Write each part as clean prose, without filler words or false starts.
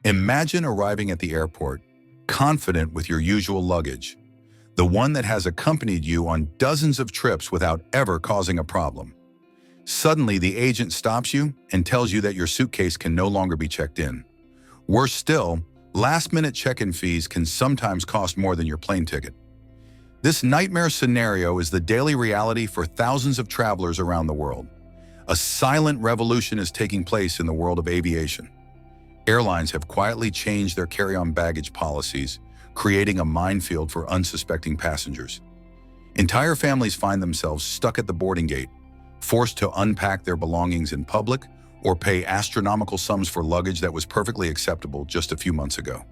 Imagine arriving at the airport, confident with your usual luggage, the one that has accompanied you on dozens of trips without ever causing a problem. Suddenly, the agent stops you and tells you that your suitcase can no longer be checked in. Worse still, last-minute check-in fees can sometimes cost more than your plane ticket. This nightmare scenario is the daily reality for thousands of travelers around the world. A silent revolution is taking place in the world of aviation. Airlines have quietly changed their carry-on baggage policies, creating a minefield for unsuspecting passengers. Entire families find themselves stuck at the boarding gate, forced to unpack their belongings in public or pay astronomical sums for luggage that was perfectly acceptable just a few months ago.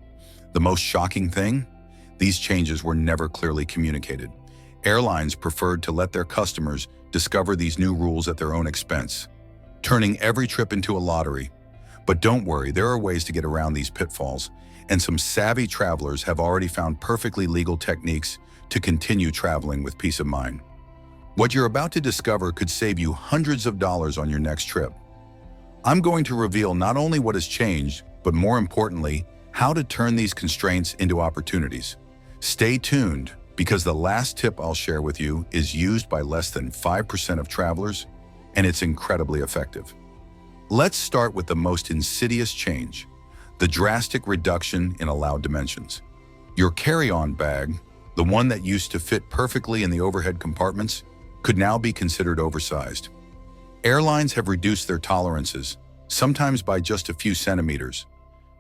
The most shocking thing? These changes were never clearly communicated. Airlines preferred to let their customers discover these new rules at their own expense, turning every trip into a lottery. But don't worry, there are ways to get around these pitfalls, and some savvy travelers have already found perfectly legal techniques to continue traveling with peace of mind. What you're about to discover could save you hundreds of dollars on your next trip. I'm going to reveal not only what has changed, but more importantly, how to turn these constraints into opportunities. Stay tuned, because the last tip I'll share with you is used by less than 5% of travelers, and it's incredibly effective. Let's start with the most insidious change, the drastic reduction in allowed dimensions. Your carry-on bag, the one that used to fit perfectly in the overhead compartments, could now be considered oversized. Airlines have reduced their tolerances, sometimes by just a few centimeters,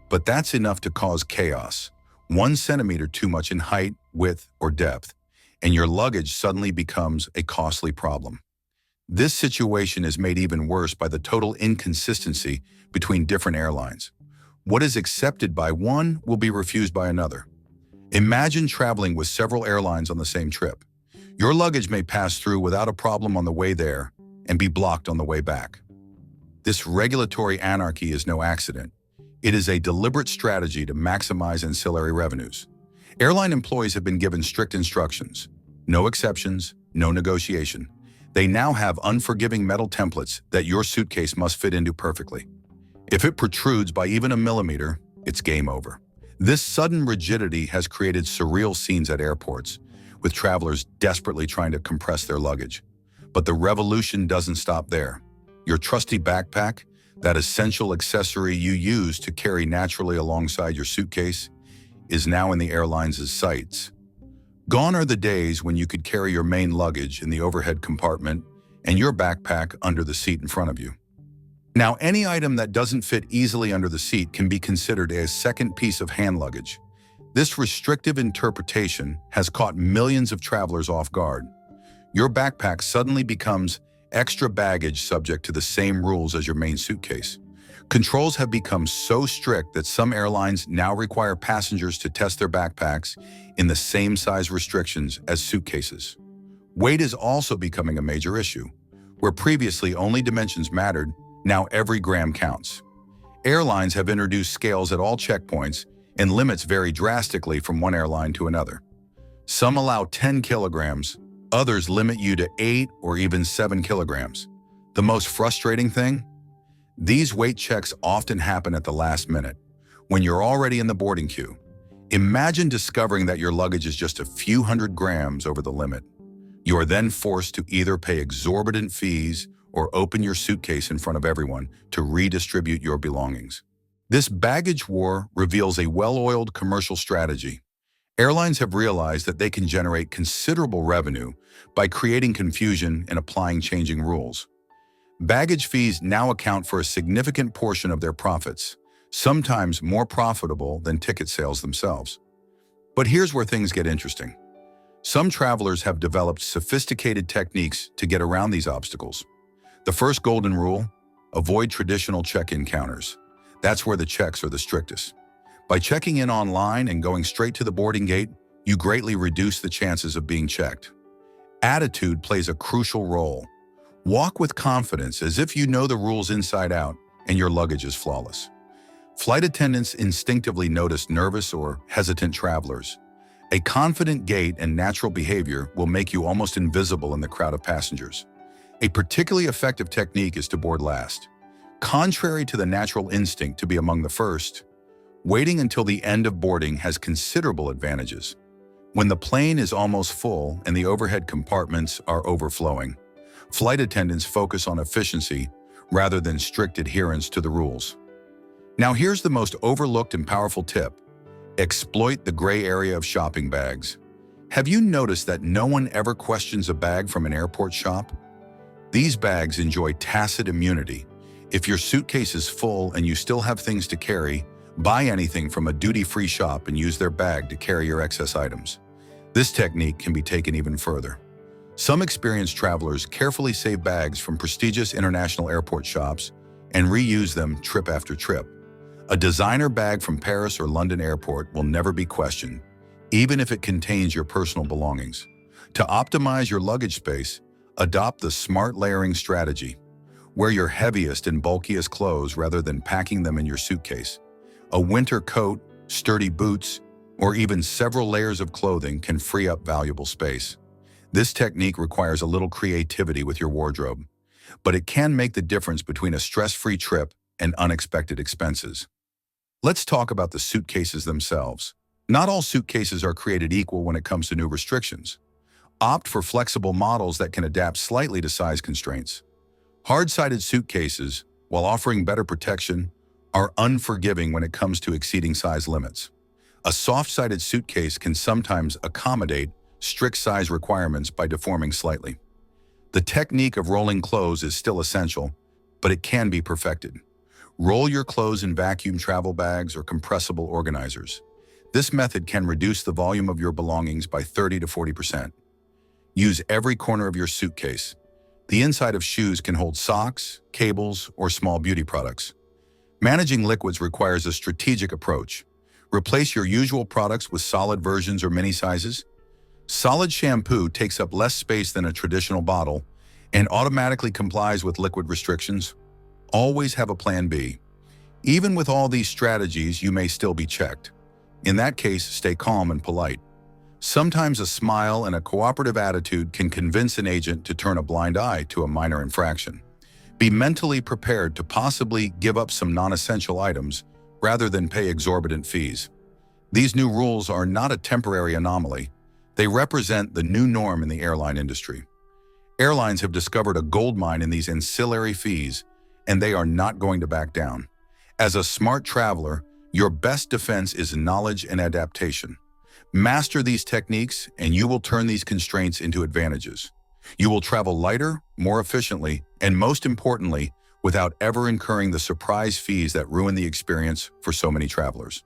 but that's enough to cause chaos. 1 centimeter too much in height, width, or depth, and your luggage suddenly becomes a costly problem. This situation is made even worse by the total inconsistency between different airlines. What is accepted by one will be refused by another. Imagine traveling with several airlines on the same trip. Your luggage may pass through without a problem on the way there and be blocked on the way back. This regulatory anarchy is no accident. It is a deliberate strategy to maximize ancillary revenues. Airline employees have been given strict instructions. No exceptions, no negotiation. They now have unforgiving metal templates that your suitcase must fit into perfectly. If it protrudes by even a millimeter, it's game over. This sudden rigidity has created surreal scenes at airports, with travelers desperately trying to compress their luggage. But the revolution doesn't stop there. Your trusty backpack, that essential accessory you use to carry naturally alongside your suitcase, is now in the airlines' sights. Gone are the days when you could carry your main luggage in the overhead compartment and your backpack under the seat in front of you. Now, any item that doesn't fit easily under the seat can be considered a second piece of hand luggage. This restrictive interpretation has caught millions of travelers off guard. Your backpack suddenly becomes extra baggage subject to the same rules as your main suitcase. Controls have become so strict that some airlines now require passengers to test their backpacks in the same size restrictions as suitcases. Weight is also becoming a major issue. Where previously only dimensions mattered, now every gram counts. Airlines have introduced scales at all checkpoints, and limits vary drastically from one airline to another. Some allow 10 kilograms, others limit you to 8 or even 7 kilograms. The most frustrating thing? These weight checks often happen at the last minute, when you're already in the boarding queue. Imagine discovering that your luggage is just a few hundred grams over the limit. You are then forced to either pay exorbitant fees or open your suitcase in front of everyone to redistribute your belongings. This baggage war reveals a well-oiled commercial strategy. Airlines have realized that they can generate considerable revenue by creating confusion and applying changing rules. Baggage fees now account for a significant portion of their profits, sometimes more profitable than ticket sales themselves. But here's where things get interesting. Some travelers have developed sophisticated techniques to get around these obstacles. The first golden rule: avoid traditional check-in counters. That's where the checks are the strictest. By checking in online and going straight to the boarding gate, you greatly reduce the chances of being checked. Attitude plays a crucial role. Walk with confidence as if you know the rules inside out and your luggage is flawless. Flight attendants instinctively notice nervous or hesitant travelers. A confident gait and natural behavior will make you almost invisible in the crowd of passengers. A particularly effective technique is to board last. Contrary to the natural instinct to be among the first, Waiting until the end of boarding has considerable advantages. When the plane is almost full and the overhead compartments are overflowing, flight attendants focus on efficiency rather than strict adherence to the rules. Now here's the most overlooked and powerful tip. Exploit the gray area of shopping bags. Have you noticed that no one ever questions a bag from an airport shop? These bags enjoy tacit immunity. If your suitcase is full and you still have things to carry, buy anything from a duty-free shop and use their bag to carry your excess items. This technique can be taken even further. Some experienced travelers carefully save bags from prestigious international airport shops and reuse them trip after trip. A designer bag from Paris or London airport will never be questioned, even if it contains your personal belongings. To optimize your luggage space, adopt the smart layering strategy. Wear your heaviest and bulkiest clothes rather than packing them in your suitcase. A winter coat, sturdy boots, or even several layers of clothing can free up valuable space. This technique requires a little creativity with your wardrobe, but it can make the difference between a stress-free trip and unexpected expenses. Let's talk about the suitcases themselves. Not all suitcases are created equal when it comes to new restrictions. Opt for flexible models that can adapt slightly to size constraints. Hard-sided suitcases, while offering better protection, are unforgiving when it comes to exceeding size limits. A soft-sided suitcase can sometimes accommodate strict size requirements by deforming slightly. The technique of rolling clothes is still essential, but it can be perfected. Roll your clothes in vacuum travel bags or compressible organizers. This method can reduce the volume of your belongings by 30 to 40%. Use every corner of your suitcase. The inside of shoes can hold socks, cables, or small beauty products. Managing liquids requires a strategic approach. Replace your usual products with solid versions or mini sizes. Solid shampoo takes up less space than a traditional bottle and automatically complies with liquid restrictions. Always have a plan B. Even with all these strategies, you may still be checked. In that case, stay calm and polite. Sometimes a smile and a cooperative attitude can convince an agent to turn a blind eye to a minor infraction. Be mentally prepared to possibly give up some non-essential items rather than pay exorbitant fees. These new rules are not a temporary anomaly. They represent the new norm in the airline industry. Airlines have discovered a goldmine in these ancillary fees, and they are not going to back down. As a smart traveler, your best defense is knowledge and adaptation. Master these techniques, and you will turn these constraints into advantages. You will travel lighter, more efficiently, and most importantly, without ever incurring the surprise fees that ruin the experience for so many travelers.